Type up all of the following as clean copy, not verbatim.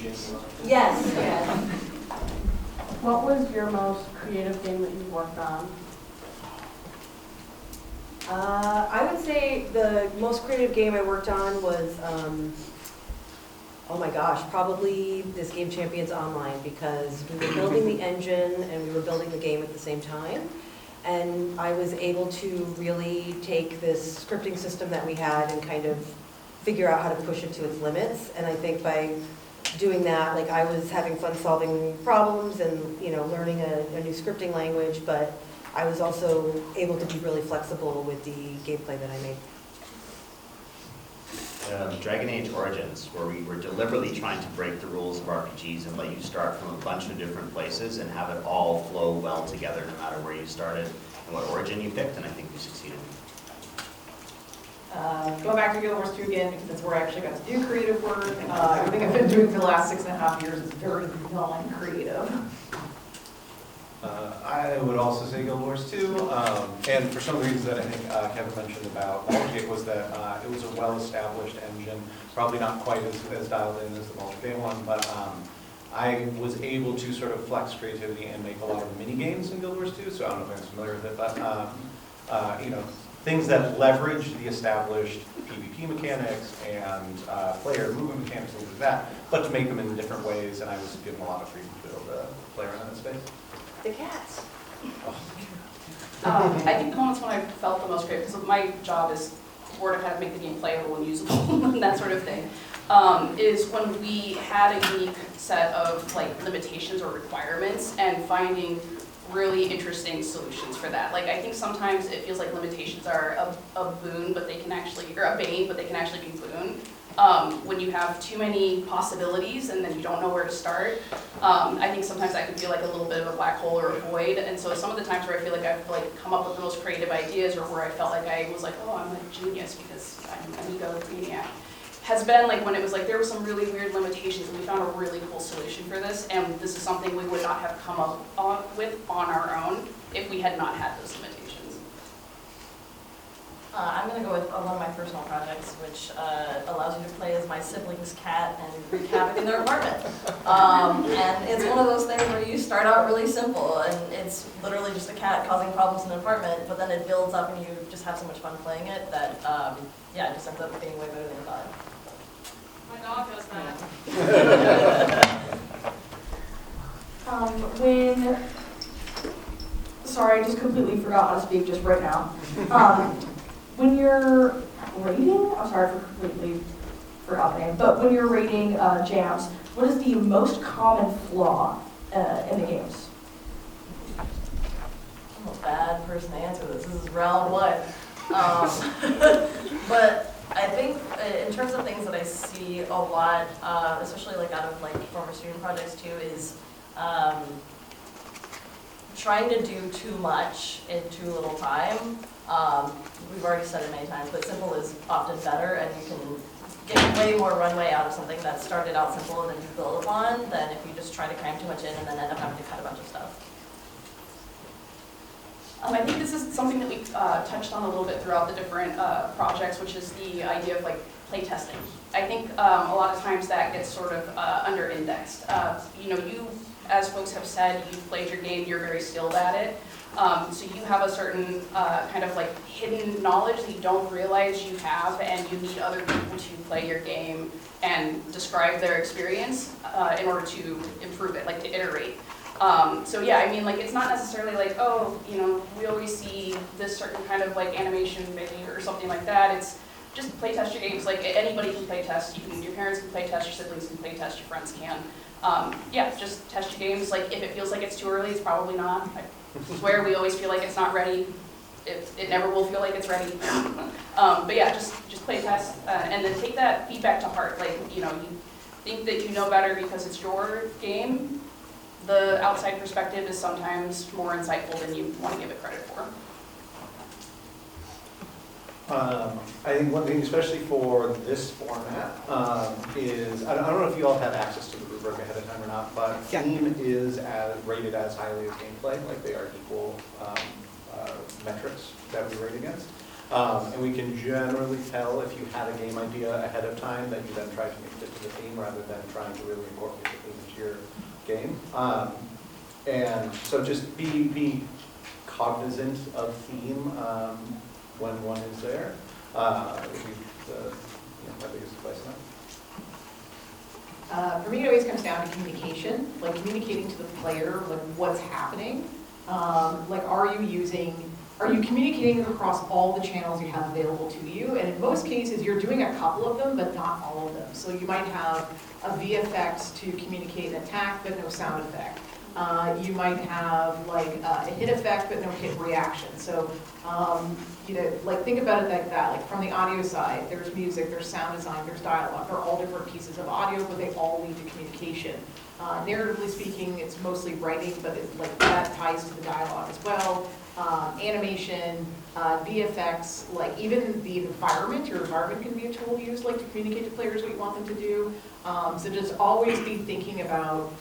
games. Yes, yes. What was your most creative game that you worked on? I would say the most creative game I worked on was, oh my gosh, probably this Game Champions Online, because we were building the engine and we were building the game at the same time. And I was able to really take this scripting system that we had and kind of figure out how to push it to its limits. And I think by doing that, like, I was having fun solving problems and, you know, learning a new scripting language, but I was also able to be really flexible with the gameplay that I made. Dragon Age Origins, where we were deliberately trying to break the rules of RPGs and let you start from a bunch of different places and have it all flow well together no matter where you started and what origin you picked, and I think you succeeded. Going back to Guild Wars 2 again, because that's where I actually got to do creative work. Everything I've been doing for the last 6.5 years is very non-creative. I would also say Guild Wars 2, and for some of the reasons that I think Kevin mentioned about Baldur's Gate was that it was a well-established engine, probably not quite as dialed in as the Baldur's Gate one, but I was able to sort of flex creativity and make a lot of mini games in Guild Wars 2, so I don't know if anyone's familiar with it, but you know, things that leverage the established PvP mechanics and player movement mechanics, things like that, but to make them in different ways, and I was given a lot of freedom to be able to play around in that space. The cats. I think the moments when I felt the most creative, because my job is sort of how to make the game playable and usable and that sort of thing, is when we had a unique set of like limitations or requirements and finding really interesting solutions for that. Like, I think sometimes it feels like limitations are a boon, but they can actually, or a bane, but they can actually be boon. When you have too many possibilities and then you don't know where to start, I think sometimes that can feel like a little bit of a black hole or a void. And so some of the times where I feel like I've like come up with the most creative ideas, or where I felt like I was like, oh, I'm a genius because I'm an egomaniac, has been like when it was like there were some really weird limitations and we found a really cool solution for this, and this is something we would not have come up with on our own if we had not had those limitations. I'm going to go with one of my personal projects, which allows you to play as my sibling's cat and wreak havoc in their apartment. And it's one of those things where you start out really simple, and it's literally just a cat causing problems in an apartment, but then it builds up and you just have so much fun playing it that, yeah, it just ends up being way better than you thought. My dog does that. Sorry, I just completely forgot how to speak just right now. When you're rating, I'm sorry for completely forgot the name, but when you're rating jams, what is the most common flaw in the games? I'm a bad person to answer this. This is round one. But I think in terms of things that I see a lot, especially like out of like former student projects too, is trying to do too much in too little time. We've already said it many times, but simple is often better, and you can get way more runway out of something that started out simple and then you build upon than if you just try to cram too much in and then end up having to cut a bunch of stuff. I think this is something that we've touched on a little bit throughout the different projects, which is the idea of like play testing. I think a lot of times that gets sort of under-indexed. You know, you, as folks have said, you've played your game, you're very skilled at it. So you have a certain kind of like hidden knowledge that you don't realize you have, and you need other people to play your game and describe their experience in order to improve it, like to iterate. So yeah, I mean, like, it's not necessarily like, oh, you know, we always see this certain kind of like animation maybe or something like that. It's just play test your games. Like, anybody can play test. Your parents can play test, your siblings can play test, your friends can. Yeah, just test your games. Like, if it feels like it's too early, it's probably not. I swear we always feel like it's not ready. It never will feel like it's ready. But yeah, just play test and then take that feedback to heart. Like, you know, you think that you know better because it's your game. The outside perspective is sometimes more insightful than you want to give it credit for. I think one thing, especially for this format, is, I don't know if you all have access to the rubric ahead of time or not, but theme is rated as highly as gameplay, like they are equal metrics that we rate against. And we can generally tell if you had a game idea ahead of time that you then try to make it to the theme rather than trying to really incorporate the theme into your game. And so just be cognizant of theme when one is there. Would be my biggest advice on that. For me, it always comes down to communication, like communicating to the player, like what's happening. Like, are you communicating across all the channels you have available to you? And in most cases, you're doing a couple of them, but not all of them. So you might have a VFX to communicate an attack, but no sound effect. You might have like a hit effect, but no hit reaction. So, like think about it like that. Like from the audio side, there's music, there's sound design, there's dialogue. They're all different pieces of audio, but they all lead to communication. Narratively speaking, it's mostly writing, but like that ties to the dialogue as well. Animation, VFX, like even the environment, your environment can be a tool used like to communicate to players what you want them to do. So just always be thinking about,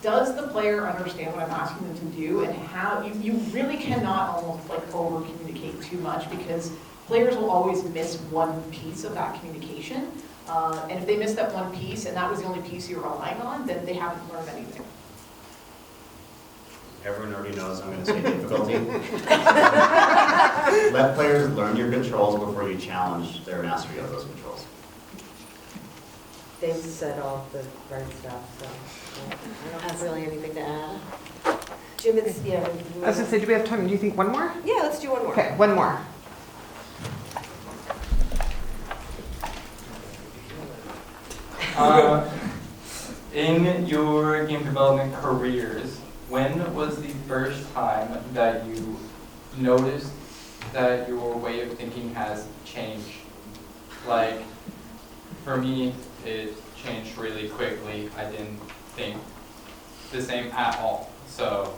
does the player understand what I'm asking them to do, and how, you really cannot almost like over communicate too much, because players will always miss one piece of that communication. And if they miss that one piece and that was the only piece you're relying on, then they haven't learned anything. Everyone already knows I'm going to say difficulty. Let players learn your controls before you challenge their mastery of those controls. They've said all the right stuff, so I don't have really anything to add. Jim, it's, yeah. I was going to say, do we have time? Do you think one more? Yeah, let's do one more. Okay, one more. In your game development careers, when was the first time that you noticed that your way of thinking has changed? Like, for me, it changed really quickly. I didn't think the same at all. So,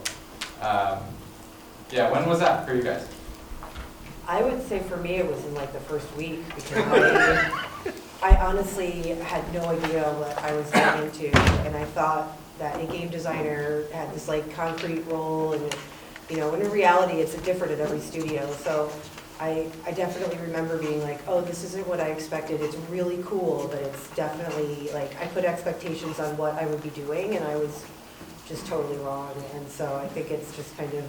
yeah, when was that for you guys? I would say for me, it was in like the first week, because I honestly had no idea what I was getting into, and I thought that a game designer had this like concrete role, and when in reality it's different at every studio. So I definitely remember being like, oh, this isn't what I expected. It's really cool, but it's definitely like I put expectations on what I would be doing, and I was just totally wrong. And so I think it's just kind of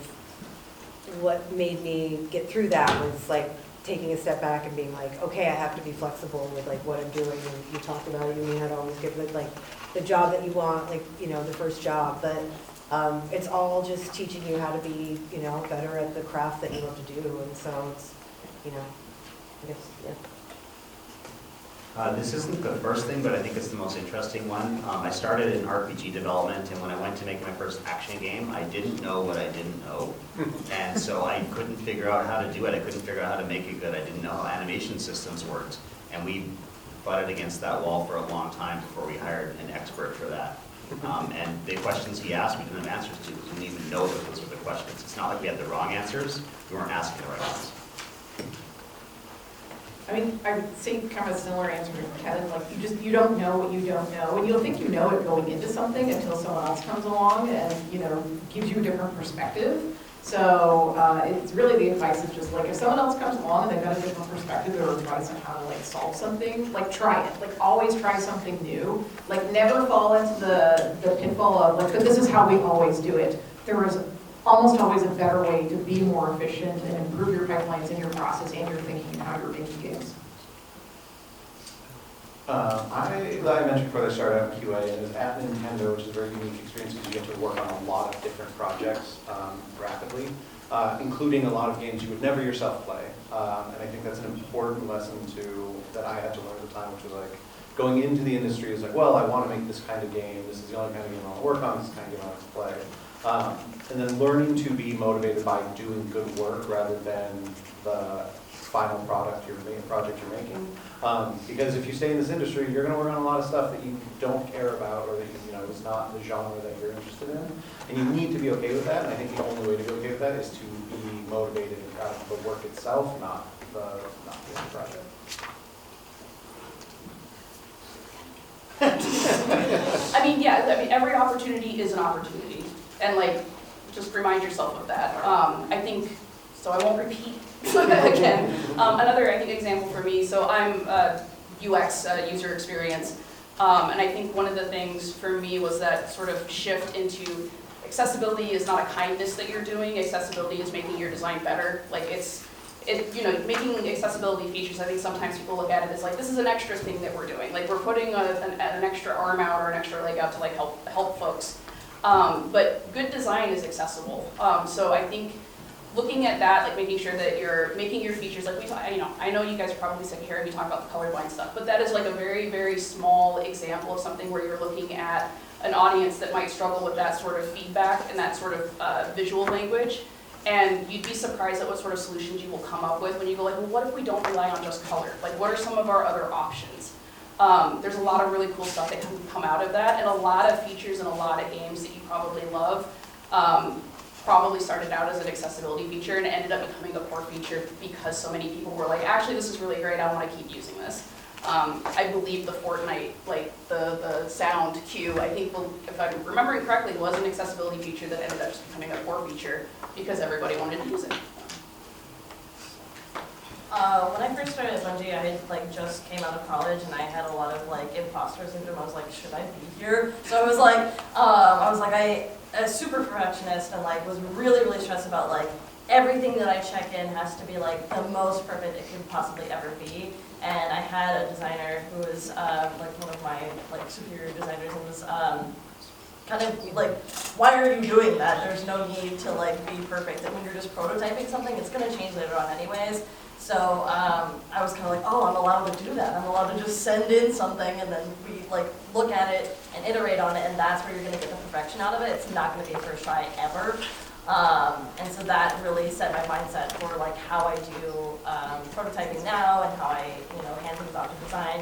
what made me get through that was like taking a step back and being like, okay, I have to be flexible with like what I'm doing. And you talked about you may not always get like the job that you want, like the first job, but it's all just teaching you how to be better at the craft that you love to do. And so it's I guess This isn't the first thing, but I think it's the most interesting one. I started in RPG development, and when I went to make my first action game, I didn't know what I didn't know. And so I couldn't figure out how to do it. I couldn't figure out how to make it good. I didn't know how animation systems worked. And we butted against that wall for a long time before we hired an expert for that. And the questions he asked, we didn't have answers to, because we didn't even know that those were the questions. It's not like we had the wrong answers. We weren't asking the right ones. I mean, I would say kind of a similar answer to Kevin, like you don't know what you don't know, and you'll think you know it going into something until someone else comes along and, gives you a different perspective. So it's really the advice is just like, if someone else comes along and they've got a different perspective or advice on how to like solve something, like try it. Like always try something new. Like never fall into the pitfall of like, but this is how we always do it. There is almost always a better way to be more efficient and improve your pipelines and your process and your thinking and how you're making games. I mentioned before I started out in QA, and it was at Nintendo, which is a very unique experience because you get to work on a lot of different projects rapidly, including a lot of games you would never yourself play. And I think that's an important lesson that I had to learn at the time, which was like, going into the industry is like, well, I want to make this kind of game. This is the only kind of game I want to work on. This is the kind of game I want to play. And then learning to be motivated by doing good work rather than the final project you're making. Because if you stay in this industry, you're going to work on a lot of stuff that you don't care about, or that is not the genre that you're interested in. And you need to be okay with that. And I think the only way to be okay with that is to be motivated out of the work itself, not the end project. Every opportunity is an opportunity, and like, just remind yourself of that. I think, so I won't repeat again. Another, I think, example for me, so I'm UX, user experience, and I think one of the things for me was that sort of shift into accessibility is not a kindness that you're doing, accessibility is making your design better. Like making accessibility features, I think sometimes people look at it as like, this is an extra thing that we're doing. Like we're putting an extra arm out or an extra leg out to like help folks. But good design is accessible. So I think looking at that, like making sure that you're making your features, like I know you guys are probably sick of hearing me talk about the colorblind stuff, but that is like a very, very small example of something where you're looking at an audience that might struggle with that sort of feedback and that sort of visual language. And you'd be surprised at what sort of solutions you will come up with when you go like, well, what if we don't rely on just color? Like, what are some of our other options? There's a lot of really cool stuff that can come out of that, and a lot of features and a lot of games that you probably love probably started out as an accessibility feature and ended up becoming a core feature because so many people were like, actually, this is really great, I want to keep using this. I believe the Fortnite, like the sound cue, I think, if I'm remembering correctly, was an accessibility feature that ended up just becoming a core feature because everybody wanted to use it. When I first started at Bungie, I had just came out of college and I had a lot of imposter syndrome. I was like, should I be here? So I was a super perfectionist and was really stressed about everything that I check in has to be the most perfect it could possibly ever be. And I had a designer who was one of my superior designers and was kind of why are you doing that? There's no need to be perfect. And when you're just prototyping something, it's going to change later on anyways. So I was kind of oh, I'm allowed to do that. I'm allowed to just send in something and then we look at it and iterate on it, and that's where you're going to get the perfection out of it. It's not going to be a first try ever. And so that really set my mindset for how I do prototyping now and how I hand things off to design.